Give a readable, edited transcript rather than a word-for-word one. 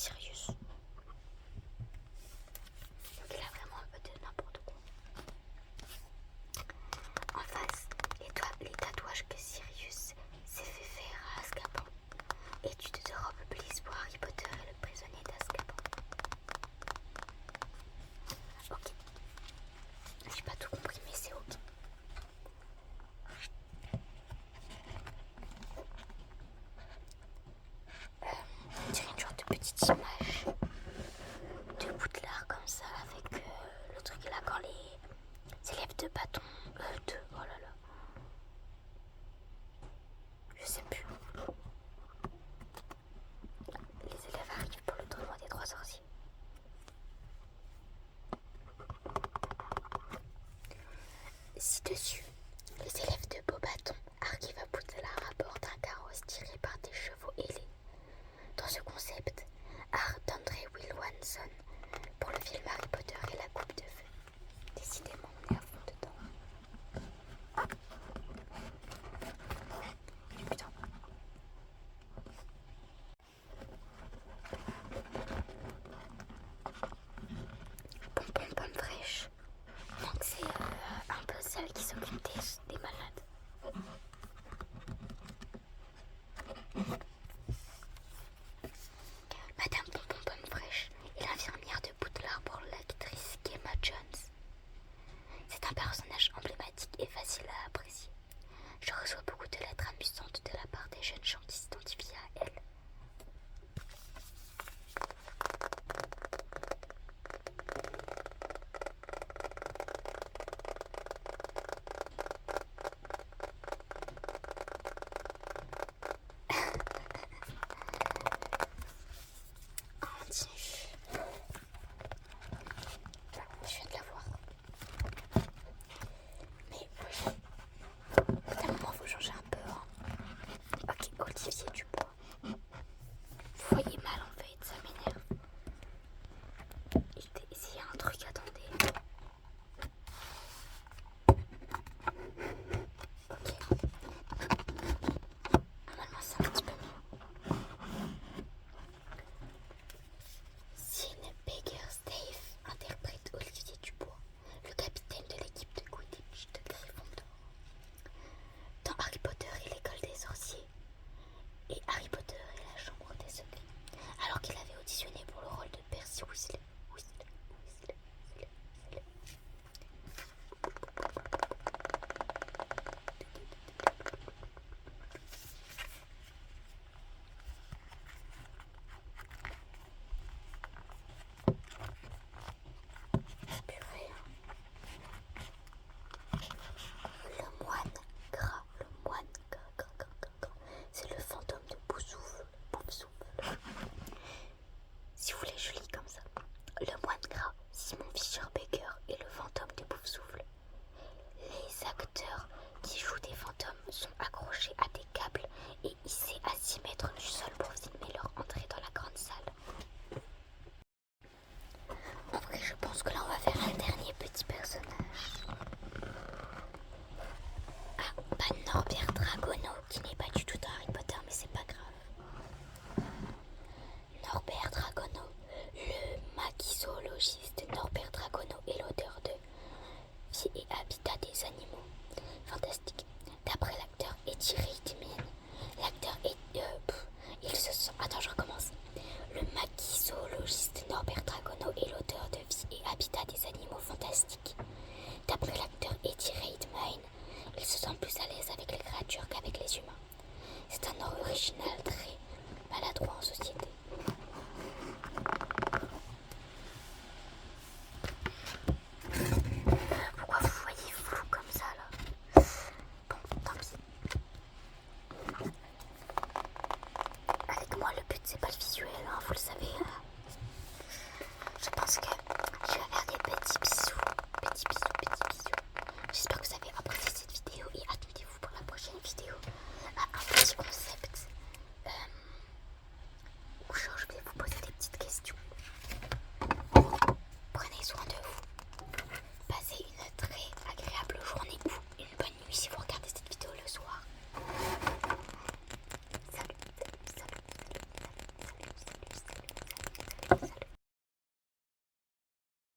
Sirius. Donc il a vraiment un peu de n'importe quoi. En face, les tatouages que Sirius s'est fait faire à Azkaban. Étude de robe Bliss pour Harry Potter et le prisonnier d'Azkaban. Ok. J'ai pas tout compris mais c'est ok. On dirait une genre de petite image de Poudlard comme ça avec le truc là quand les élèves de bâton oh là là. Je sais plus. Les élèves arrivent pour le tournoi des 3 sorciers. Ci-dessus, les élèves de Beauxbatons arrivent à Poudlard à bord d'un carrosse tiré par des chevaux ailés. Dans ce concept, art d'André Williamson pour le film Harry Potter et la Coupe de Feu. Décidément, on est à fond dedans. Putain. Pompon pomme fraîche. Donc c'est un peu celle qui s'occupe des malades. Madame Pompon pomme fraîche est l'infirmière de Poudlard pour l'actrice Gemma Jones. C'est un personnage emblématique et facile à apprécier. Je reçois beaucoup de lettres amusantes de la part des jeunes gens qui s'identifient à elle. Je viens de la voir. Mais oui, à un moment, faut changer un peu. Hein. Ok, Olivier Dubois. Vous voyez mal en fait, ça m'énerve. S'il y a un truc, attendez. Ok. Normalement, c'est un petit peu mieux. Sean Baker-Stave interprète Olivier Dubois, le capitaine de l'équipe de Quidditch de Gryffondor. Dans Harry Potter et l'école des sorciers et Harry Potter et la chambre des secrets, alors qu'il avait auditionné pour le rôle de Percy Weasley. Purée. Le moine gras, c'est le fantôme de Boufsouffle. Si vous voulez, je lis comme ça. Le moine gras, Simon Fischer-Baker est le fantôme de Boufsouffle. Les acteurs qui jouent des fantômes sont accrochés à des câbles et hissés à 6 mètres du sol pour filmer leur entrée dans la grande salle. En vrai, je pense que là, on va faire un dernier petit personnage. Ah, pas Norbert Dragono, qui n'est pas du tout dans Harry Potter, mais c'est pas grave. Norbert Dragono, le machizoologiste Norbert Dragono est l'auteur de Vie et habitat des animaux. Fantastique. D'après l'acteur Eddie Redmayne, l'acteur est... il se sent... Attends, je recommence. Le machizoologiste Norbert Dragono est l'auteur de Vie et habitat des animaux fantastiques. D'après l'acteur Eddie Redmayne, il se sent plus à l'aise avec les créatures qu'avec les humains. C'est un original très maladroit en société.